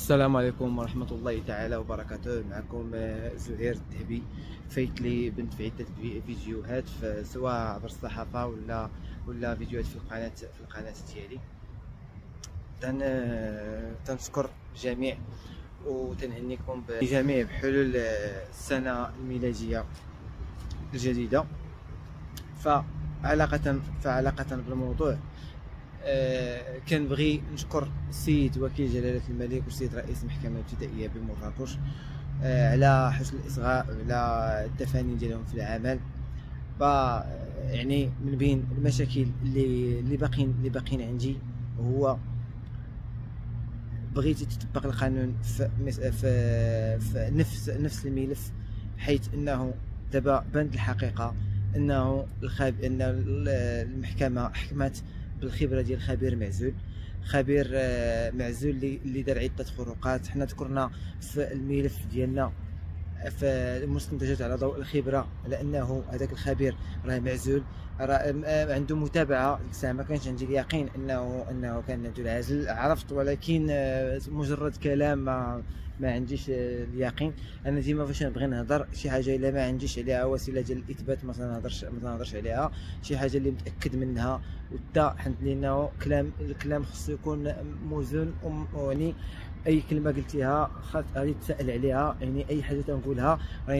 السلام عليكم ورحمة الله تعالى وبركاته. معكم زهير الذهبي. فايت لي بنت في عدة فيديوهات سواء عبر الصحافة ولا فيديوهات في القناة ديالي. تنشكر الجميع وتنهنيكم بجميع بحلول السنة الميلادية الجديدة. فعلاقة بالموضوع، كنبغي نشكر السيد وكيل جلالة الملك والسيد رئيس المحكمة الابتدائية بمراكش على حسن الإصغاء وعلى التفاني ديالهم في العمل. يعني من بين المشاكل اللي باقين عندي هو بغيت تطبق القانون في نفس الملف، حيث انه دابا بانت الحقيقة انه ان المحكمة حكمت بالخبره ديال خبير معزول اللي دار عده خروقات. حنا ذكرنا في الملف ديالنا في المستنتجات على ضوء الخبره على انه هذاك الخبير راه معزول، راه عنده متابعه. ما كانش عندي اليقين انه كان عنده العزل، عرفت، ولكن مجرد كلام ما عنديش اليقين. انا ديما فاش نبغي نهضر شي حاجه الا ما عنديش عليها وسيله ديال الاثبات ما نهضرش عليها. شي حاجه اللي متاكد منها وتا حنت لانه الكلام خصو يكون موزون، يعني اي كلمه قلتيها غادي تسال عليها. يعني اي حاجه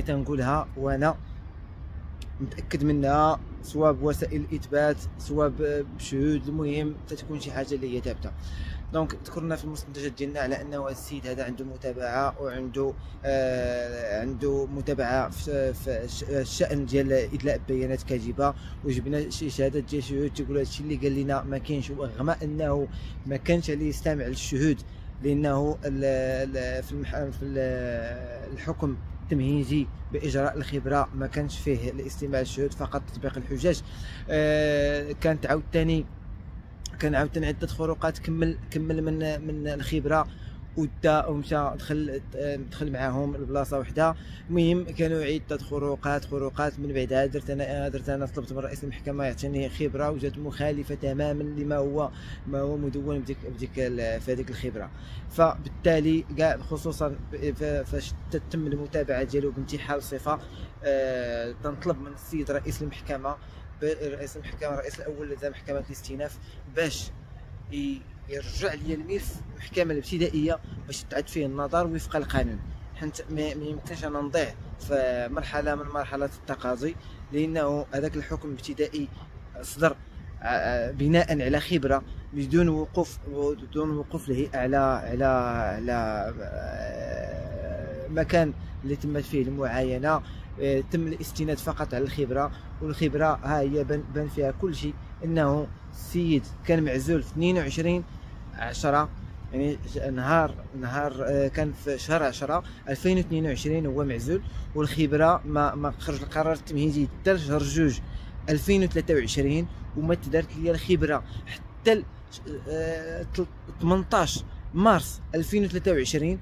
تنقولها وانا متاكد منها، سواء بوسائل الاثبات سواء بشهود. المهم تكون شي حاجه اللي هي ثابته. دونك ذكرنا في المستنتجات ديالنا على انه السيد هذا عنده متابعه وعنده عنده متابعه في الشان ديال ادلاء بيانات كاذبه، وجبنا شي شهادات ديال شهود تيقولوا هادشي اللي قال لنا ما كاينش، رغم انه ما كانش عليه يستمع للشهود، لانه في الحكم التمهيدي باجراء الخبره ما كانش فيه الاستماع للشهود، فقط تطبيق الحجج. كانت عاوتاني عده خروقات كمل من الخبره ومشى دخل معاهم البلاصه وحده. المهم كانوا عده خروقات من بعدها درت انا طلبت من رئيس المحكمه يعطيني خبره وجات مخالفه تماما لما هو مدون في هذيك الخبره. فبالتالي كاع خصوصا فاش تتم المتابعه ديالو بانتحال الصفه، تنطلب من السيد رئيس المحكمه رئيس الاول لدى محكمه الاستئناف باش يرجع لي الملف المحكمه الابتدائيه باش تعاد فيه النظر وفق القانون، حيت ما يمكنش انا نضيع في مرحله من مرحلات التقاضي، لانه هذاك الحكم الابتدائي صدر بناء على خبره بدون وقوف الهيئه على مكان اللي تمت فيه المعاينه. تم الاستناد فقط على الخبره، والخبره ها هي بان فيها كل شيء. انه السيد كان معزول في 22/10، يعني نهار كان في شهر 10 2022 هو معزول، والخبره ما خرج القرار التمهيدي حتى شهر 2 2023 وما تدارت ليا الخبره حتى 18 مارس 2023.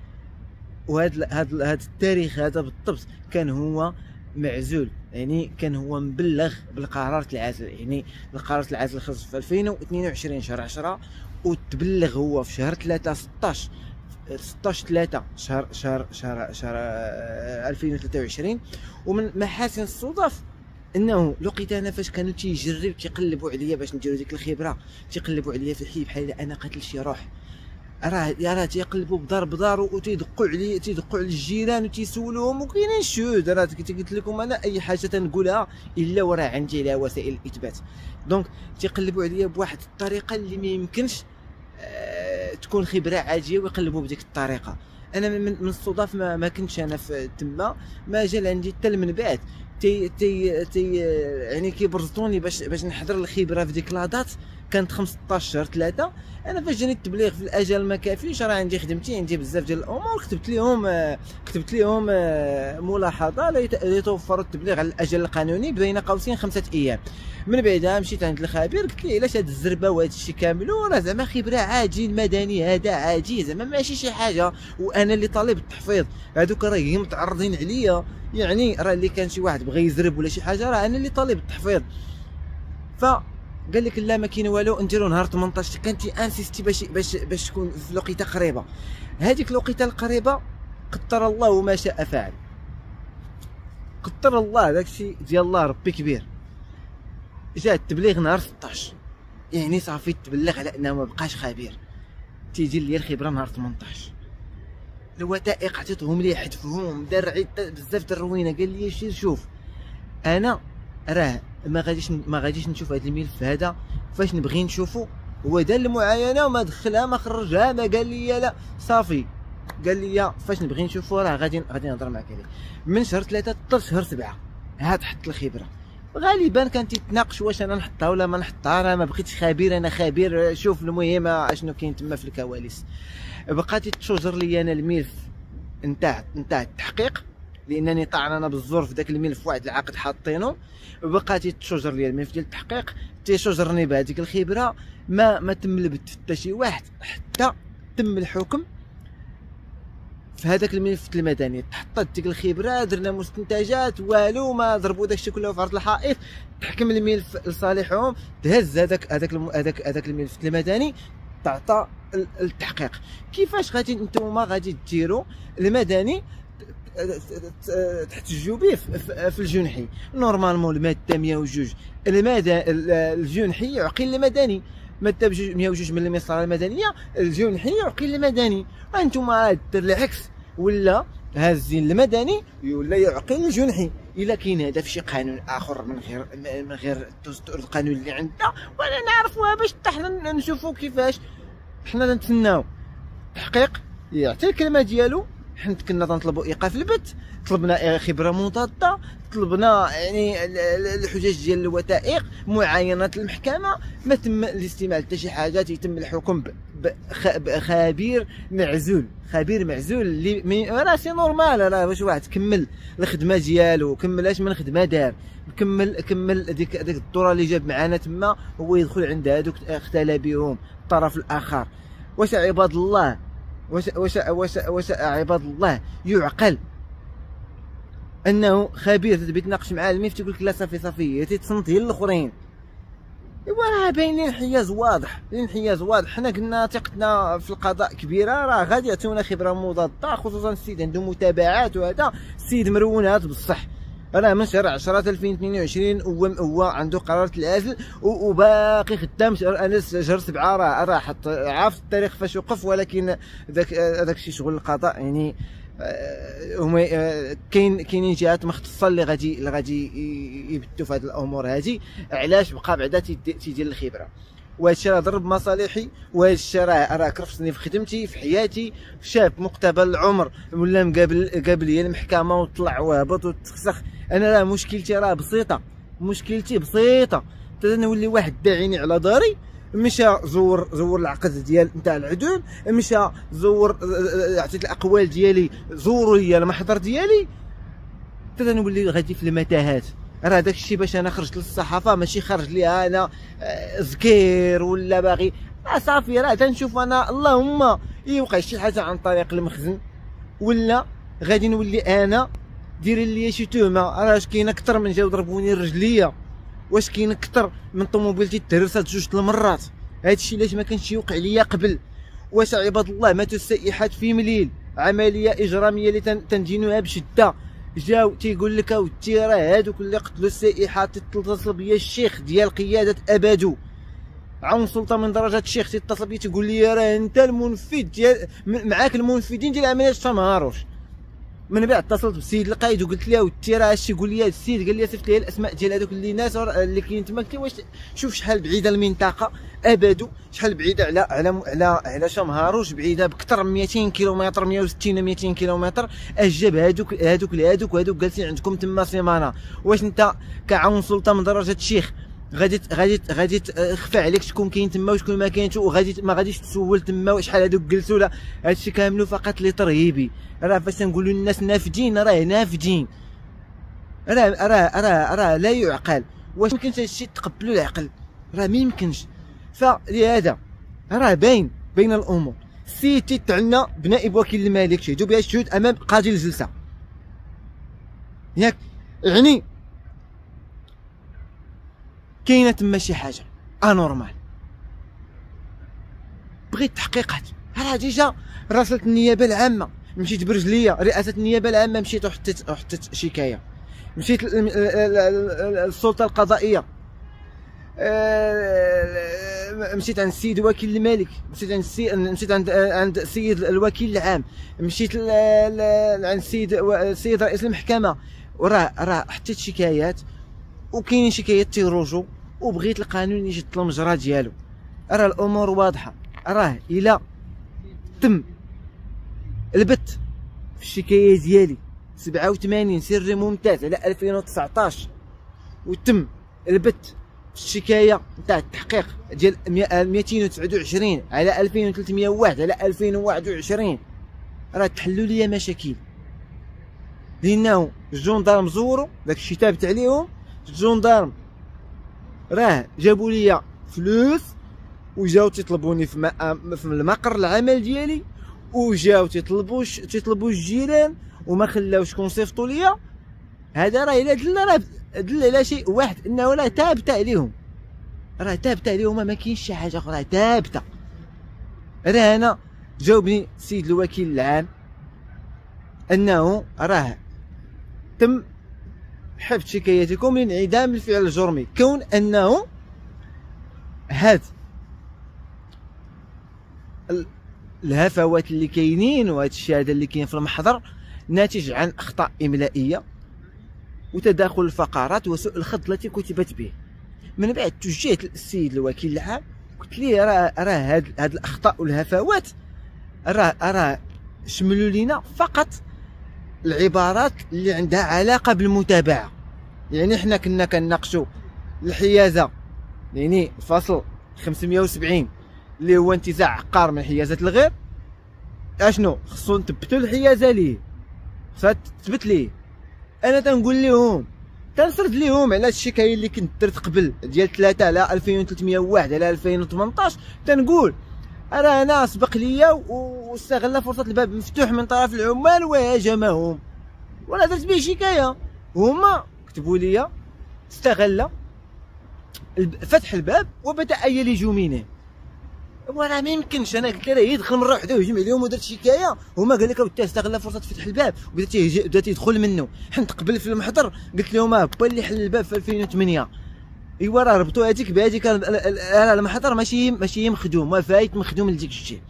وهذا التاريخ هذا بالضبط كان هو معزول، يعني كان هو مبلغ بالقرارات العزل. يعني القرارات العزل خرج في 2022 شهر 10 وتبلغ هو في شهر 3 16/3 شهر 2023. ومن محاسن الصدف انه لقيت انا فاش كانوا تيقلبوا عليا باش نديروا ديك الخبره، تيقلبوا عليا في الحي بحال انا قاتل شي روح. راه تيقلبوا بدار وتيدقوا على الجيران وتيسولوهم، وكاينين الشهود. راه قلت لكم انا اي حاجه تنقولها الا وراه عندي عليها وسائل الاثبات. دونك تيقلبوا عليا بواحد الطريقه اللي ما يمكنش تكون خبره عاديه ويقلبوا بديك الطريقه. انا من الصدف ما كنتش انا في تما، ما جا عندي حتى من بعد يعني كيبرزطوني باش نحضر الخبره في ديك لاطات. كانت 15/3. انا فاش جاني التبليغ في الاجل ما كافيش، راه عندي خدمتي، عندي بزاف ديال الامور، كتبت لهم ملاحظه ليتوفروا التبليغ على الاجل القانوني بين قوسين 5 ايام. من بعدها مشيت عند الخبير قلت ليه علاش هاد الزربه وهاد الشيء كامل، وراه زعما خبره عاجل مدني، هذا عادي زعما ماشي شي حاجه، وانا اللي طالب التحفيظ. هذوك راهي متعرضين عليا، يعني راه اللي كان شي واحد بغى يزرب ولا شي حاجه راه انا اللي طالب التحفيظ. قال لك لا ما كاين والو، نديرو نهار 18. كانت انسيستي باش تكون في الوقيته قريبه. هذيك الوقيته القريبه قدر الله ما شاء فعل. قدر الله، داكشي ديال الله ربي كبير. جا التبليغ نهار 16، يعني صافي تبلغ على انه ما بقاش خبير. تيجي لي الخبره نهار 18. الوثائق عطيتهم لي حذفهم، دار بزاف د الروينه. قال لي سير شوف، انا راه ما غاديش نشوف هذا الملف هذا، فاش نبغي نشوفه هو دار المعاينه وما دخلها ما خرجها ما قال لي لا صافي. قال لي فاش نبغي نشوفه راه غادي نهضر معاك عليه. من شهر 3 حتى شهر 7 عاد حط الخبره. غالبا كان تيتناقش واش انا نحطها ولا ما نحطها. انا ما بغيتش خبير، انا خبير شوف المهم اشنو كاين تما في الكواليس. بقات تشجر لي انا الملف نتاع التحقيق، لانني طعن انا بالزور في ذاك الملف واحد العقد حاطينه. بقات تشجر لي الملف ديال التحقيق، تيشجرني بهذيك الخبره. ما تم لبت حتى شي واحد حتى تم الحكم في هذاك الملف المدني. تحطت ديك الخبره، درنا مستنتجات والو، ما ضربوا داكشي كله في عرض الحائط. تحكم الملف لصالحهم، تهز هذاك الملف المدني، تعطى التحقيق. كيفاش غادي نتوما غادي ديروا المدني تحتجوا به في الجنحي؟ نورمالمون الماده 102 الجنحي يعقل المدني، ماده 102 من المسطره المدنيه الجنحي يعقل المدني. انتم دير العكس، ولا هازين المدني ولا يعقل الجنحي. الا كاين هذا في شي قانون اخر من غير القانون اللي عندنا ولا نعرفوها، باش حتى حنا نشوفوا كيفاش حنا نتسناو التحقيق يعطي الكلمه ديالو. حنا كنا تنطلبوا ايقاف البت، طلبنا خبره مضاده، طلبنا يعني الحجج ديال الوثائق، معاينات المحكمه. ما تم الاستماع حتى شي حاجه. تيتم الحكم بخبير معزول. خبير معزول اللي راه سي نورمال. راه واش واحد كمل الخدمه ديالو، كمل من خدمه دار، كمل ديك الدوره اللي جاب معانا تما، هو يدخل عند هذوك اختلى بهم الطرف الاخر. واش عباد الله، واش عباد الله يعقل انه خبير تتناقش مع الميف تقول لك لا صافي تيتصنت هي الاخرين؟ ايوا راه باين الانحياز واضح، الانحياز واضح. حنا قلنا ثقتنا في القضاء كبيره، راه غادي يعطيونا خبره مضاده، خصوصا السيد عنده متابعات، وهذا السيد مرونات بصح. راه من شهر 10 2022 هو عنده قرار العزل وباقي خدام. انا شهر 7 راه حط عارف التاريخ فاش وقف، ولكن داك الشيء شغل القضاء يعني. هما كاينين جهات مختصه اللي غادي يبدوا في هذه الامور هذه. علاش بقى بعدا تيدير الخبره؟ وهذا الشيء راه ضرب مصالحي، وهذا الشيء راه كرفسني في خدمتي في حياتي. شاب مقتبل العمر ولا مقابل لي المحكمه وطلع وهبط وتفسخ. انا راه مشكلتي راه بسيطه، مشكلتي بسيطه. نولي واحد داعيني على داري، مشى زور العقد ديال نتاع العدول، مشى زور عطيت الاقوال ديالي، زوروا لي المحضر ديالي، نولي غادي في المتاهات. راه داك الشيء باش انا خرجت للصحافه ماشي خرج ليها انا زكير ولا باغي. صافي راه تنشوف انا اللهم يوقع شي حاجه عن طريق المخزن، ولا غادي نولي انا ديري لي شي تهمه. راه واش كاين اكثر من جاو ضربوني الرجليه؟ واش كاين اكثر من طوموبيلتي تهرست 2 المرات؟ هادشي علاش ما كانش يوقع ليا قبل؟ واش عباد الله ماتوا السائحات في مليل، عمليه اجراميه اللي تندينوها بشده، جاو تيقول لك اودي راه هادوك اللي قتلوا السائحات تتصل بيا الشيخ ديال قياده ابادو، عون سلطه من درجه الشيخ تيتصل بيا تيقول لي راه انت المنفذ ديال معاك المنفذين ديال عمليات تمهروش. من بعد اتصلت بالسيد القايد وقلت له ودي راه هادشي يقول لي هاد السيد، قال لي صيفط لي الاسماء ديال هذوك اللي ناس اللي كاين تما. قلت له واش شوف شحال بعيده المنطقه ابادو، شحال بعيده على شمهاروش، بعيده بكثر من 200 كيلومتر، 160 200 كيلومتر. اجاب هادوك جالسين عندكم تما سيمانه. واش انت كعون سلطه من درجه الشيخ غادي تخفى عليك شكون كاين تما وشكون ما كاينش، وغادي ما غاديش تسول تما شحال هادوك جلسوا؟ لا، هادشي كامل فقط لترهيبي. راه فاش نقولوا للناس نافذين راه نافذين، راه لا يعقل. واش يمكنش هادشي تقبلوا العقل؟ راه ما يمكنش. فلهذا راه باين الامور. السيد تيتعنى بنائب وكيل الملك شهدوا بها الشهود امام قاضي الجلسه، ياك يعني كاينه تما شي حاجه انورمال. بغيت تحقيقات راه ديجا راسلت النيابه العامه، مشيت برجليا رئاسه النيابه العامه، مشيت وحطيت شكايه، مشيت للسلطه القضائيه، مشيت عند السيد وكيل الملك، مشيت عند السيد الوكيل العام، مشيت عند السيد رئيس المحكمه، وراه حطيت شكايات، وكاينين شكايات تيروجوا، وبغيت القانون يجد المجرى ديالو. راه الامور واضحه، راه الا تم البت في الشكايه ديالي 87 سري ممتاز على 2019، وتم البت في الشكايه نتاع التحقيق ديال 229 على 2301 على 2021، راه تحلوا لي مشاكل، لانه الجندارم زوروا داك الشيء ثابت عليهم. الجندارم راه جابوا لي فلوس، وجاو تيطلبوني في المقر العمل ديالي، وجاو تيطلبوا الجيران وما خلاوش كونصيفطوا ليا. هذا راه الا دل على شيء واحد، انه راه ثابته عليهم، ما كاينش شي حاجه اخرى ثابته. راه انا جاوبني السيد الوكيل العام انه راه تم حفظ شكايتكم لانعدام الفعل الجرمي، كون انه هاد الهفوات اللي كاينين وهاد الشيء هذا اللي كاين في المحضر ناتج عن اخطاء املائيه وتداخل الفقرات وسوء الخط التي كتبت به. من بعد توجهت للسيد الوكيل العام، قلت ليه راه هاد الاخطاء والهفوات راه شملوا لينا فقط العبارات اللي عندها علاقه بالمتابعه. يعني حنا كنا كنناقشوا الحيازه، يعني الفصل 570 اللي هو انتزاع عقار من حيازه الغير، اشنو خصو نثبتوا الحيازه ليه، خصها تثبت ليه. انا تنقول لهم، تنسرد لهم على الشكايه اللي كنت درت قبل ديال 3 على 2301 على 2018، تنقول راه انا سبق ليا واستغل فرصه الباب مفتوح من طرف العمال وهاجمهم، ولا درت به شكايه. هما كتبوا لي استغل فتح الباب وبدا يلج منه. وراه ما يمكنش، انا قلت له يدخل مره واحده ويهجم عليهم ودرت شكايه، هما قال لك تا استغل فرصه فتح الباب وبدا تيدخل منه. حنت قبل في المحضر قلت لهم با اللي حل الباب في 2008. ايوا راه ربطوا هذيك بهذيك، المحضر ماشي مخدوم، وفايت مخدوم لديك الشيء.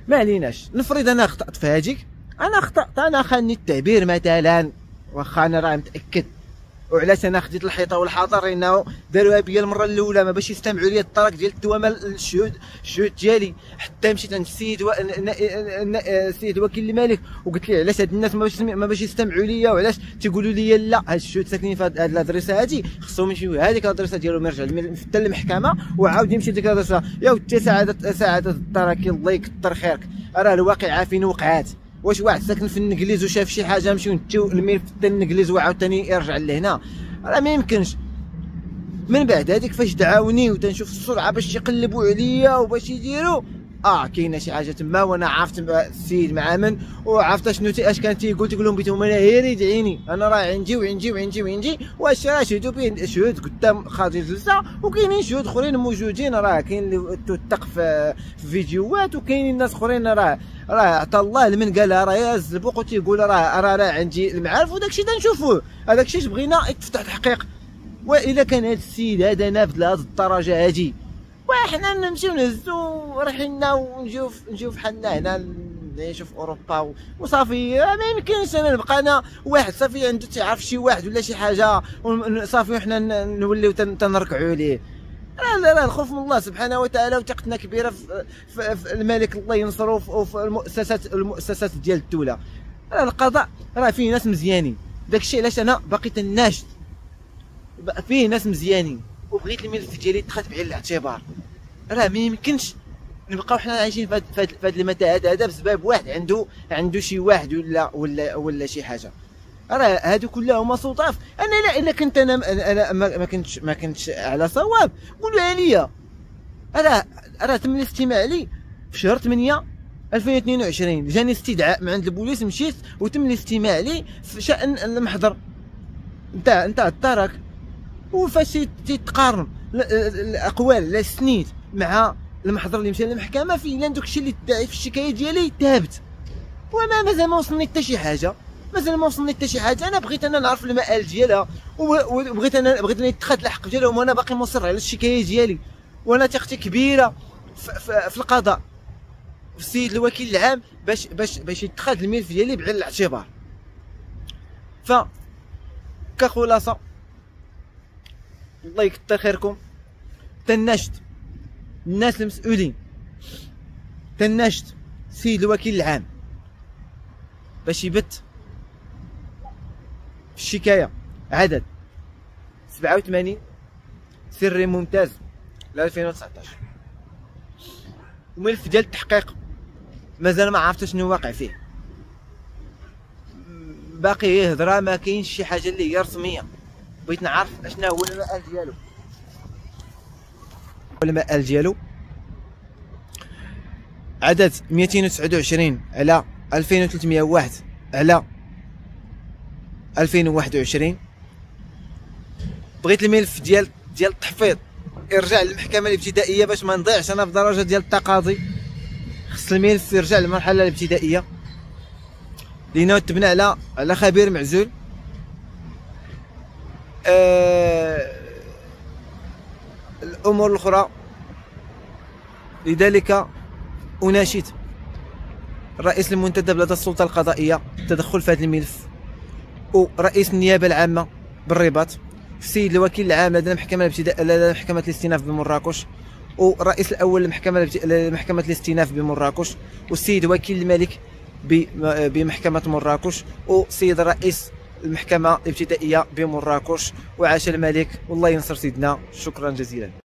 ما عليناش، نفرض انا اخطات في هذيك، انا اخطات، انا خاني التعبير مثلا، واخا انا راه متاكد. وعلاش انا خديت الحيطه والحذر؟ انه داروها بيا المره الاولى ما باش يستمعوا لي الطرق ديال التوامه الشهود ديالي. حتى مشيت عند السيد وكيل الملك وقلت ليه علاش هاد الناس ما باش يستمعوا لي، وعلاش تيقولوا لي لا هاد الشهود ساكنين في هاد الادريسه هادي، خصهم يمشيو هذيك الادريسه ديالهم يرجع حتى للمحكمه وعاود يمشي ديك الادريسه. يا ودي سعاده الدركي الله يكثر خيرك، راه الواقعه فين وقعات. واش واحد ساكن في النجليز وشاف شي حاجه نمشيو نتيو الملف حتى النجليز وعاوتاني يرجع لهنا؟ راه ما يمكنش. من بعد هذيك فاش دعاوني وتنشوف السرعه باش يقلبوا عليا وباش يديروا كاينه شي حاجه تما، وانا عرفت السيد مع من، وعرفت اش كان تيقول لهم بيتهم انا غير يدعيني، انا راه عندي وعندي واش راه شهدوا به شهود قدام خاضي الجلسه، وكاينين شهود اخرين موجودين، راه كاين اللي توثق في فيديوهات، وكاينين ناس اخرين راه عطى الله لمن قالها راه يهز البوق وتيقول راه عندي المعارف، وداك الشيء تنشوفوه. هذاك الشيء بغينا يتفتح تحقيق. واذا كان هذا السيد هذا نافذ لهذه الدرجه هذه، وحنا نمشيو نهزو ريحنا ونجيو فحالنا هنا نعيشو في اوروبا وصافي. ما يمكنش انا نبقى انا واحد صافي عنده تيعرف شي واحد ولا شي حاجه صافي وحنا نوليو تنركعوا ليه. لا الخوف من الله سبحانه وتعالى وثقتنا كبيره في الملك الله ينصرو وفي المؤسسات ديال الدوله. القضاء راه فيه ناس مزيانين، داكشي علاش انا باقي تناشد، فيه ناس مزيانين وبغيت الملف ديالي يتخذ بعين الاعتبار. راه ما يمكنش نبقاو حنا عايشين في هذا المتاهات هذا بسبب واحد عنده شي واحد ولا شي حاجه. راه هادو كلهم صوطاف. انا الا كنت انا ما كنتش على صواب قولوها ليا. راه تم الاستماع لي في شهر 8 2022، جاني استدعاء من عند البوليس، مشيت وتم الاستماع لي في شان المحضر نتاع الترك. وفاش تيتقارن الاقوال لا السنيد مع المحضر اللي مشى للمحكمه فعلا داكشي اللي تدعي في الشكايه ديالي ثابت، وانا مازال ما وصلني حتى شي حاجه، انا بغيت نعرف المآل ديالها، وبغيت نتخذ الحق ديالهم، وانا باقي مصر على الشكايه ديالي، وانا ثقتي كبيره في القضاء، في السيد الوكيل العام باش يتخذ الملف ديالي بعين الاعتبار. ف كخلاصه الله يكثر خيركم، تناشد الناس المسؤولين، تناشد السيد الوكيل العام باش يبت في الشكايه عدد 87 سري ممتاز ل 2019، وملف ديال التحقيق مازال ما عرفتش شنو واقع فيه، باقي هي هضره، ما كاينش شي حاجه اللي هي رسميه. بغيت نعرف اشنا هو المآل ديالو. عدد 229 على 2301 على 2021. بغيت الملف ديال التحفيظ يرجع للمحكمه الابتدائيه باش ما نضيعش انا في درجه ديال التقاضي، خص الملف يرجع للمرحله الابتدائيه لانه تبنى على خبير معزول. الامور الاخرى لذلك اناشد الرئيس المنتدب لدى السلطه القضائيه التدخل في هذا الملف، ورئيس النيابه العامه بالرباط، السيد الوكيل العام لدى محكمه الاستئناف بمراكش، والرئيس الاول لمحكمه الاستئناف بمراكش، والسيد وكيل الملك بمحكمه مراكش، والسيد رئيس المحكمه الابتدائيه بمراكش. وعاش الملك والله ينصر سيدنا. شكرا جزيلا.